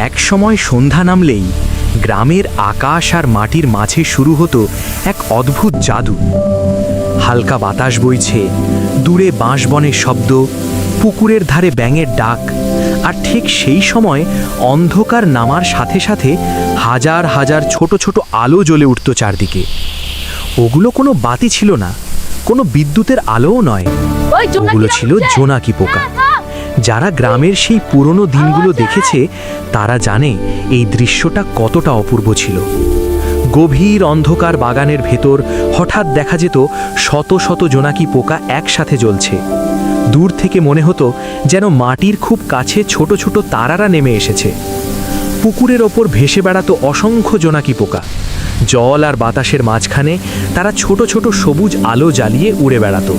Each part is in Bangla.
এক সময় সন্ধ্যা নামলেই গ্রামের আকাশ আর মাটির মাঝে শুরু হতো এক অদ্ভুত জাদু। হালকা বাতাস বইছে, দূরে বাঁশবনের শব্দ, পুকুরের ধারে ব্যাঙের ডাক, আর ঠিক সেই সময় অন্ধকার নামার সাথে সাথে হাজার হাজার ছোট ছোট আলো জ্বলে উঠত চারদিকে। ওগুলো কোনো বাতি ছিল না, কোনো বিদ্যুতের আলোও নয়, ওগুলো ছিল জোনাকি পোকা। যারা গ্রামের সেই পুরনো দিনগুলো দেখেছে তারা জানে এই দৃশ্যটা কতটা অপূর্ব ছিল। গভীর অন্ধকার বাগানের ভেতর হঠাৎ দেখা যেত শত শত জোনাকি পোকা একসাথে জ্বলছে। দূর থেকে মনে হতো যেন মাটির খুব কাছে ছোট ছোট তারারা নেমে এসেছে। পুকুরের ওপর ভেসে বেড়াতো অসংখ্য জোনাকি পোকা। জল আর বাতাসের মাঝখানে তারা ছোট ছোট সবুজ আলো জ্বালিয়ে উড়ে বেড়াতো।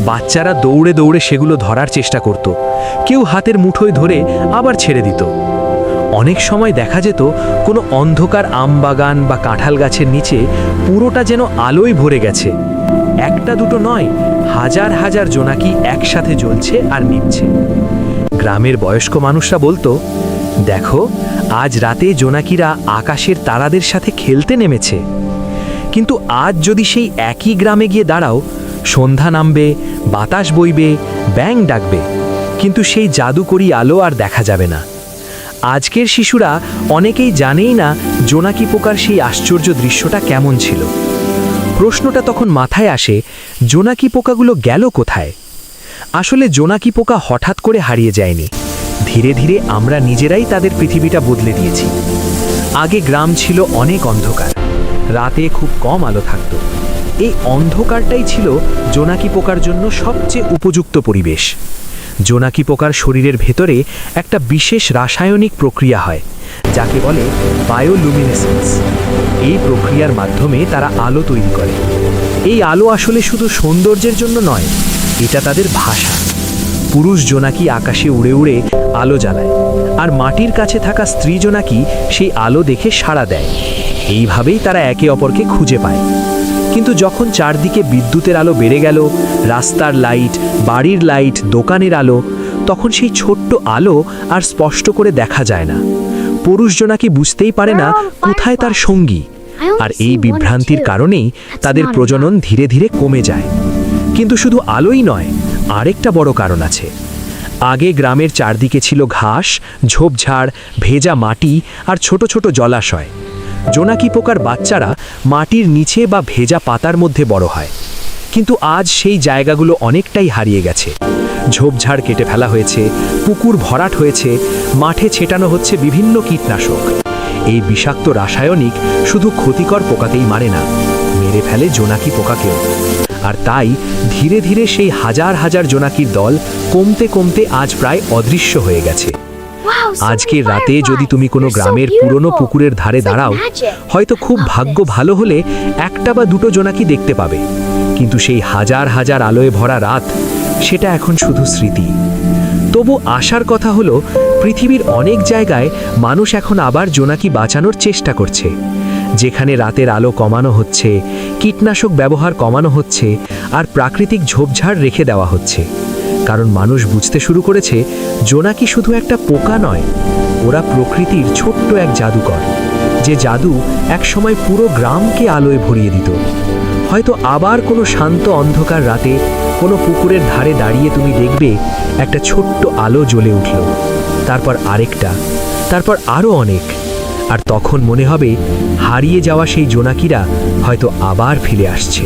বাচ্চারা দৌড়ে দৌড়ে সেগুলো ধরার চেষ্টা করত, কেউ হাতের মুঠোয় ধরে আবার ছেড়ে দিত। অনেক সময় দেখা যেত কোনো অন্ধকার আমবাগান বা কাঁঠাল গাছের নিচে পুরোটা যেন আলোয় ভরে গেছে। একটা দুটো নয়, হাজার হাজার জোনাকি একসাথে জ্বলছে আর নিভছে। গ্রামের বয়স্ক মানুষরা বলতো, দেখো, আজ রাতে জোনাকিরা আকাশের তারাদের সাথে খেলতে নেমেছে। কিন্তু আজ যদি সেই একই গ্রামে গিয়ে দাঁড়াও, সন্ধ্যা নামবে, বাতাস বইবে, ব্যাঙ ডাকবে, কিন্তু সেই জাদুকরি আলো আর দেখা যাবে না। আজকের শিশুরা অনেকেই জানেই না জোনাকি পোকার সেই আশ্চর্য দৃশ্যটা কেমন ছিল। প্রশ্নটা তখন মাথায় আসে, জোনাকি পোকাগুলো গেল কোথায়? আসলে জোনাকি পোকা হঠাৎ করে হারিয়ে যায়নি, ধীরে ধীরে আমরা নিজেরাই তাদের পৃথিবীটা বদলে দিয়েছি। আগে গ্রাম ছিল অনেক অন্ধকার, রাতে খুব কম আলো থাকত। এই অন্ধকারটাই ছিল জোনাকি পোকার জন্য সবচেয়ে উপযুক্ত পরিবেশ। জোনাকি পোকার শরীরের ভেতরে একটা বিশেষ রাসায়নিক প্রক্রিয়া হয়, যাকে বলে বায়োলুমিনেসেন্স। এই প্রক্রিয়ার মাধ্যমে তারা আলো তৈরি করে। এই আলো আসলে শুধু সৌন্দর্যের জন্য নয়, এটা তাদের ভাষা। পুরুষ জোনাকি আকাশে উড়ে উড়ে আলো জ্বালায়, আর মাটির কাছে থাকা স্ত্রী জোনাকি সেই আলো দেখে সাড়া দেয়। এইভাবেই তারা একে অপরকে খুঁজে পায়। কিন্তু যখন চারদিকে বিদ্যুতের আলো বেড়ে গেল, রাস্তার লাইট, বাড়ির লাইট, দোকানের আলো, তখন সেই ছোট্ট আলো আর স্পষ্ট করে দেখা যায় না। পুরুষ জোনাকি বুঝতেই পারে না কোথায় তার সঙ্গী, আর এই বিভ্রান্তির কারণেই তাদের প্রজনন ধীরে ধীরে কমে যায়। কিন্তু শুধু আলোই নয়, আরেকটা বড় কারণ আছে। আগে গ্রামের চারদিকে ছিল ঘাস, ঝোপঝাড়, ভেজা মাটি আর ছোট ছোট জলাশয়। জোনাকি পোকার বাচ্চারা মাটির নিচে বা ভেজা পাতার মধ্যে বড় হয়। কিন্তু আজ সেই জায়গাগুলো অনেকটাই হারিয়ে গেছে। ঝোপঝাড় কেটে ফেলা হয়েছে, পুকুর ভরাট হয়েছে, মাঠে ছেটানো হচ্ছে বিভিন্ন কীটনাশক। এই বিষাক্ত রাসায়নিক শুধু ক্ষতিকর পোকাতেই মারে না, মেরে ফেলে জোনাকি পোকাকেও। আর তাই ধীরে ধীরে সেই হাজার হাজার জোনাকির দল কমতে কমতে আজ প্রায় অদৃশ্য হয়ে গেছে। আজকের রাতে যদি তুমি কোনো গ্রামের পুরনো পুকুরের ধারে দাঁড়াও, হয়তো খুব ভাগ্য ভালো হলে একটা বা দুটো জোনাকি দেখতে পাবে। কিন্তু সেই হাজার হাজার আলোয় ভরা রাত, সেটা এখন শুধু স্মৃতি। তবু আশার কথা হলো, পৃথিবীর অনেক জায়গায় মানুষ এখন আবার জোনাকি বাঁচানোর চেষ্টা করছে। যেখানে রাতের আলো কমানো হচ্ছে, কীটনাশক ব্যবহার কমানো হচ্ছে, আর প্রাকৃতিক ঝোপঝাড় রেখে দেওয়া হচ্ছে। কারণ মানুষ বুঝতে শুরু করেছে, জোনাকি শুধু একটা পোকা নয়, ওরা প্রকৃতির ছোট্ট এক জাদুকর, যে জাদু একসময় পুরো গ্রামকে আলোয় ভরিয়ে দিত। হয়তো আবার কোনো শান্ত অন্ধকার রাতে কোনো পুকুরের ধারে দাঁড়িয়ে তুমি দেখবে একটা ছোট্ট আলো জ্বলে উঠল, তারপর আরেকটা, তারপর আরও অনেক। আর তখন মনে হবে হারিয়ে যাওয়া সেই জোনাকিরা হয়তো আবার ফিরে আসছে।